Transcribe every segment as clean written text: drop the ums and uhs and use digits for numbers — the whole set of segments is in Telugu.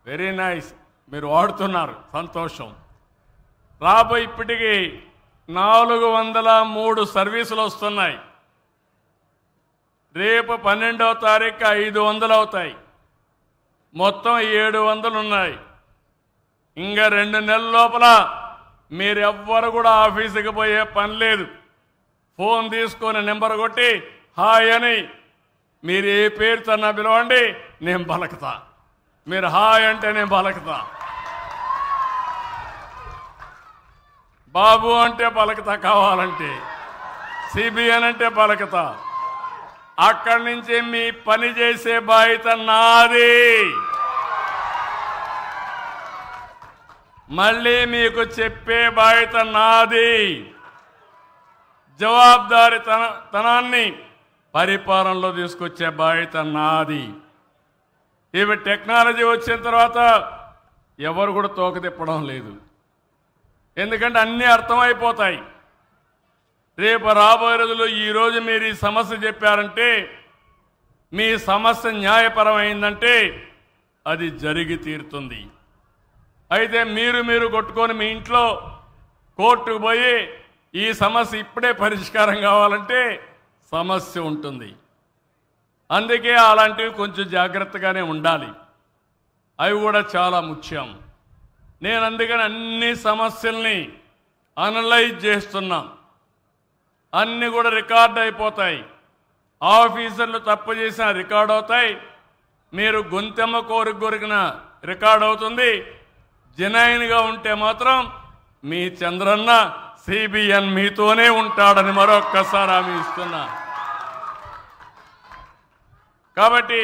వెరీ నైస్, మీరు వాడుతున్నారు, సంతోషం. రాబోయే ఇప్పటికీ 403 సర్వీసులు వస్తున్నాయి. రేపు 12వ తారీఖు 500 అవుతాయి. మొత్తం 700 ఉన్నాయి. ఇంకా 2 నెలల లోపల మీరెవ్వరు కూడా ఆఫీసుకి పోయే పని లేదు. ఫోన్ తీసుకొని నెంబర్ కొట్టి హాయ్ అని మీరు ఏ పేరుతోన్నా పిలవండి, నేను పలకుతా. మీరు హాయ్ అంటే నేను పలకుతా, బాబు అంటే పలకతా, కావాలంటే సిబిఎన్ అంటే పలకతా. అక్కడి నుంచి మీ పని చేసే బాధ్యత నాది. మళ్ళీ మీకు చెప్పే బాధ్యత నాది. జవాబుదారీతనాన్ని పరిపాలనలో తీసుకొచ్చే బాధ్యత నాది. ఇవి టెక్నాలజీ వచ్చిన తర్వాత ఎవరు కూడా తోక తిప్పడం లేదు. ఎందుకంటే అన్నీ అర్థమైపోతాయి. రేపు రాబోయే రోజుల్లో ఈరోజు మీరు ఈ సమస్య చెప్పారంటే, మీ సమస్య న్యాయపరమైందంటే అది జరిగి తీరుతుంది. అయితే మీరు కొట్టుకొని మీ ఇంట్లో కోర్టుకు పోయి ఈ సమస్య ఇప్పుడే పరిష్కారం కావాలంటే సమస్య ఉంటుంది. అందుకే అలాంటివి కొంచెం జాగ్రత్తగానే ఉండాలి. అవి కూడా చాలా ముఖ్యం. నేను అందుకని అన్ని సమస్యల్ని అనలైజ్ చేస్తున్నా. అన్నీ కూడా రికార్డ్ అయిపోతాయి. ఆఫీసర్లు తప్పు చేసిన రికార్డ్ అవుతాయి. మీరు గొంతెమ్మ కోరిన రికార్డ్ అవుతుంది. జెన్యూన్గా ఉంటే మాత్రం మీ చంద్రన్న సిబిఎన్ మీతోనే ఉంటాడని మరొక్కసారి హామీ ఇస్తున్నా. కాబట్టి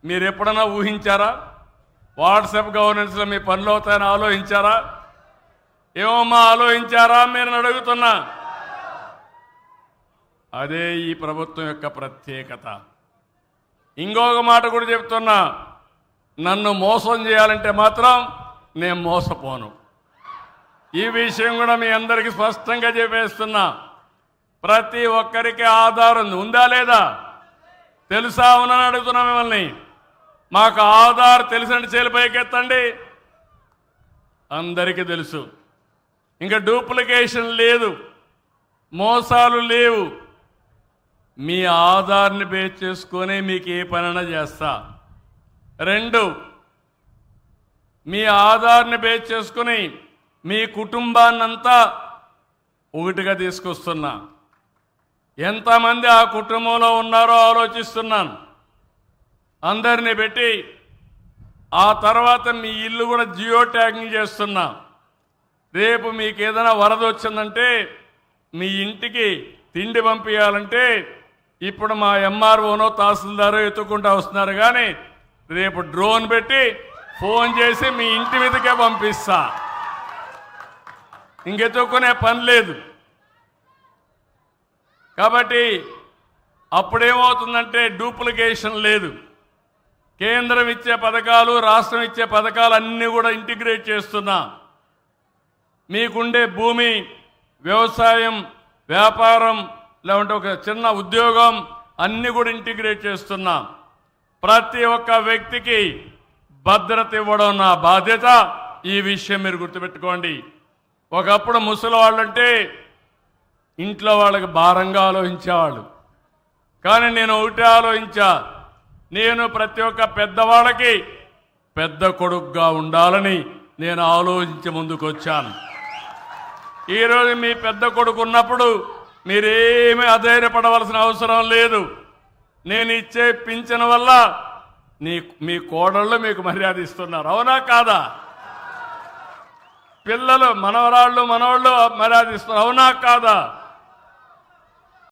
మీరు ఎప్పుడన్నా ఊహించారా వాట్సాప్ గవర్నెన్స్లో మీ పనులు అవుతాయని ఆలోచించారా? ఏమమ్మా ఆలోచించారా మీరు అడుగుతున్నా. అదే ఈ ప్రభుత్వం యొక్క ప్రత్యేకత. ఇంకొక మాట కూడా చెప్తున్నా, నన్ను మోసం చేయాలంటే మాత్రం నేను మోసపోను. ఈ విషయం కూడా మీ అందరికీ స్పష్టంగా చెప్పేస్తున్నా. ప్రతి ఒక్కరికి ఆధారం ఉందా లేదా తెలుసా? అవునని అడుగుతున్నా మిమ్మల్ని. మాకు ఆధార్ తెలిసిన చేలిపైకి ఎత్తండి. అందరికీ తెలుసు. ఇంకా డూప్లికేషన్ లేదు, మోసాలు లేవు. మీ ఆధార్ని బేస్ చేసుకొని మీకు ఏ పనైనా చేస్తా. 2, మీ ఆధార్ని బేస్ చేసుకుని మీ కుటుంబాన్నంతా ఒకటిగా తీసుకొస్తున్నా. ఎంతమంది ఆ కుటుంబంలో ఉన్నారో ఆలోచిస్తున్నాను. అందరినీ పెట్టి ఆ తర్వాత మీ ఇల్లు కూడా జియో ట్యాగింగ్ చేస్తున్నా. రేపు మీకు ఏదైనా వరద వచ్చిందంటే మీ ఇంటికి తిండి పంపించాలంటే ఇప్పుడు మా ఎంఆర్ఓనో తహసీల్దారో ఎత్తుకుంటూ వస్తున్నారు. కానీ రేపు డ్రోన్ పెట్టి ఫోన్ చేసి మీ ఇంటి మీదకే పంపిస్తా. ఇంకెత్తుకునే పని లేదు. కాబట్టి అప్పుడేమవుతుందంటే డూప్లికేషన్ లేదు. కేంద్రం ఇచ్చే పథకాలు, రాష్ట్రం ఇచ్చే పథకాలు అన్నీ కూడా ఇంటిగ్రేట్ చేస్తున్నా. మీకుండే భూమి, వ్యవసాయం, వ్యాపారం, లేకుంటే ఒక చిన్న ఉద్యోగం అన్నీ కూడా ఇంటిగ్రేట్ చేస్తున్నా. ప్రతి ఒక్క వ్యక్తికి భద్రత ఇవ్వడం నా బాధ్యత. ఈ విషయం మీరు గుర్తుపెట్టుకోండి. ఒకప్పుడు ముసలి వాళ్ళంటే ఇంట్లో వాళ్ళకి భారంగా ఆలోచించేవాళ్ళు. కానీ నేను ఒకటే ఆలోచించా, నేను ప్రతి ఒక్క పెద్దవాళ్ళకి పెద్ద కొడుకుగా ఉండాలని నేను ఆలోచించి ముందుకు వచ్చాను. ఈరోజు మీ పెద్ద కొడుకు ఉన్నప్పుడు మీరేమీ అధైర్యపడవలసిన అవసరం లేదు. నేను ఇచ్చే పింఛన్ వల్ల మీ కోడళ్ళు మీకు మర్యాద ఇస్తున్నారు. అవునా కాదా? పిల్లలు, మనవరాళ్ళు, మనవాళ్ళు మర్యాద ఇస్తున్నారు. అవునా కాదా?